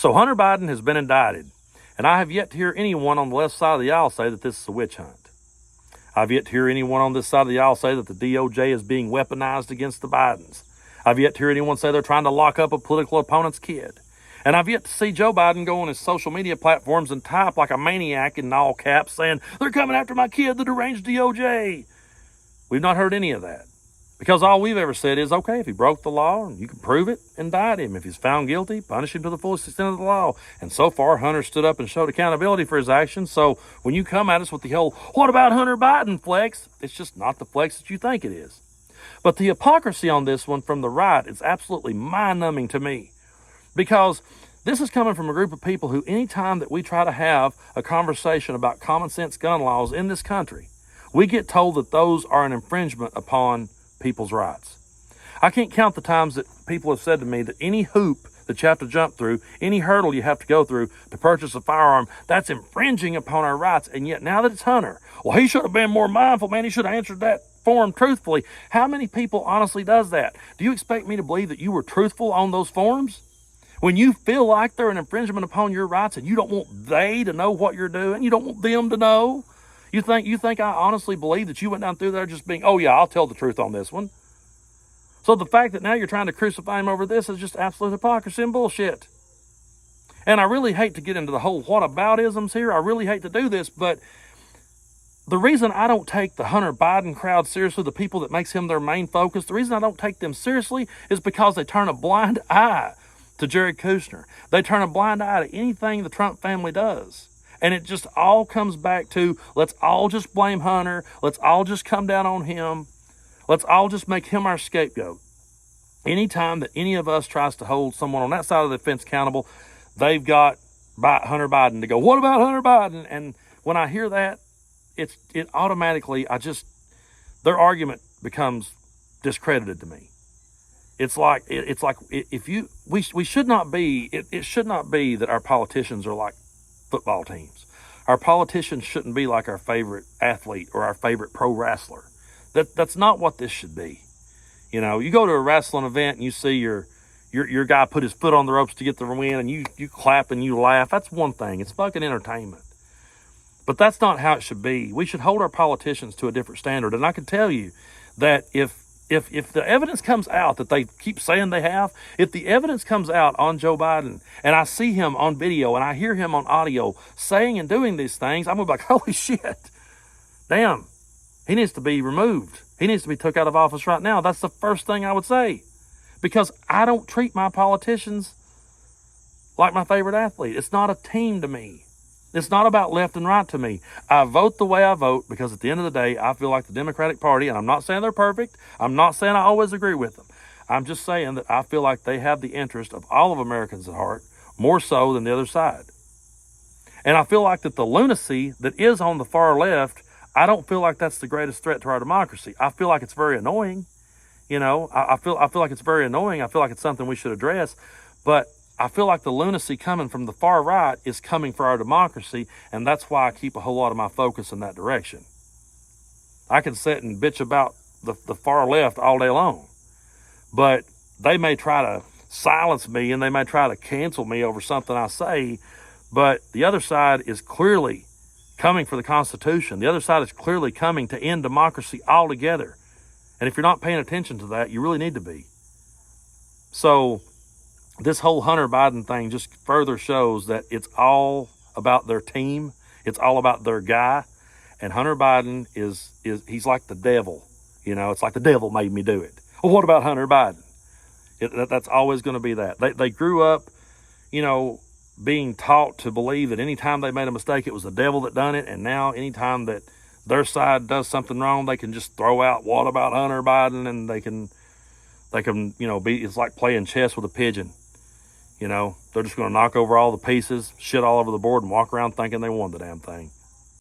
So Hunter Biden has been indicted, and I have yet to hear anyone on the left side of the aisle say that this is a witch hunt. I've yet to hear anyone on this side of the aisle say that the DOJ is being weaponized against the Bidens. I've yet to hear anyone say they're trying to lock up a political opponent's kid. And I've yet to see Joe Biden go on his social media platforms and type like a maniac in all caps saying, they're coming after my kid, the deranged DOJ. We've not heard any of that. Because all we've ever said is, okay, if he broke the law, and you can prove it, indict him. If he's found guilty, punish him to the fullest extent of the law. And so far, Hunter stood up and showed accountability for his actions. So when you come at us with the whole, what about Hunter Biden flex? It's just not the flex that you think it is. But the hypocrisy on this one from the right is absolutely mind-numbing to me. Because this is coming from a group of people who, anytime that we try to have a conversation about common sense gun laws in this country, we get told that those are an infringement upon people's rights. I can't count the times that people have said to me that any hoop that you have to jump through, any hurdle you have to go through to purchase a firearm, that's infringing upon our rights. And yet now that it's Hunter, well, he should have been more mindful, man. He should have answered that form truthfully. How many people honestly does that? Do you expect me to believe that you were truthful on those forms? When you feel like they're an infringement upon your rights and you don't want they to know what you're doing, you don't want them to know, you think I honestly believe that you went down through there just being, oh yeah, I'll tell the truth on this one. So the fact that now you're trying to crucify him over this is just absolute hypocrisy and bullshit. And I really hate to get into the whole what aboutisms here. I really hate to do this, but the reason I don't take the Hunter Biden crowd seriously, the people that makes him their main focus, the reason I don't take them seriously is because they turn a blind eye to Jared Kushner. They turn a blind eye to anything the Trump family does. And it just all comes back to, let's all just blame Hunter. Let's all just come down on him. Let's all just make him our scapegoat. Anytime that any of us tries to hold someone on that side of the fence accountable, they've got Hunter Biden to go, what about Hunter Biden? And when I hear that, it automatically, their argument becomes discredited to me. It's like we should not be, it should not be that our politicians are like football teams. Our politicians shouldn't be like our favorite athlete or our favorite pro wrestler. That's not what this should be. You know, you go to a wrestling event and you see your guy put his foot on the ropes to get the win and you clap and you laugh. That's one thing. It's fucking entertainment. But that's not how it should be. We should hold our politicians to a different standard. And I can tell you that if the evidence comes out that they keep saying they have, if the evidence comes out on Joe Biden and I see him on video and I hear him on audio saying and doing these things, I'm going to be like, holy shit, damn, he needs to be removed. He needs to be took out of office right now. That's the first thing I would say, because I don't treat my politicians like my favorite athlete. It's not a team to me. It's not about left and right to me. I vote the way I vote because at the end of the day, I feel like the Democratic Party, and I'm not saying they're perfect. I'm not saying I always agree with them. I'm just saying that I feel like they have the interest of all of Americans at heart, more so than the other side. And I feel like that the lunacy that is on the far left, I don't feel like that's the greatest threat to our democracy. I feel like it's very annoying. You know, I feel like it's very annoying. I feel like it's something we should address. But I feel like the lunacy coming from the far right is coming for our democracy, and that's why I keep a whole lot of my focus in that direction. I can sit and bitch about the far left all day long, but they may try to silence me and they may try to cancel me over something I say, but the other side is clearly coming for the Constitution. The other side is clearly coming to end democracy altogether. And if you're not paying attention to that, you really need to be. So this whole Hunter Biden thing just further shows that it's all about their team. It's all about their guy. And Hunter Biden he's like the devil. You know, it's like the devil made me do it. Well, what about Hunter Biden? That's always going to be that. They grew up, you know, being taught to believe that anytime they made a mistake, it was the devil that done it. And now anytime that their side does something wrong, they can just throw out, what about Hunter Biden? And they can, you know, it's like playing chess with a pigeon. You know, they're just going to knock over all the pieces, shit all over the board, and walk around thinking they won the damn thing.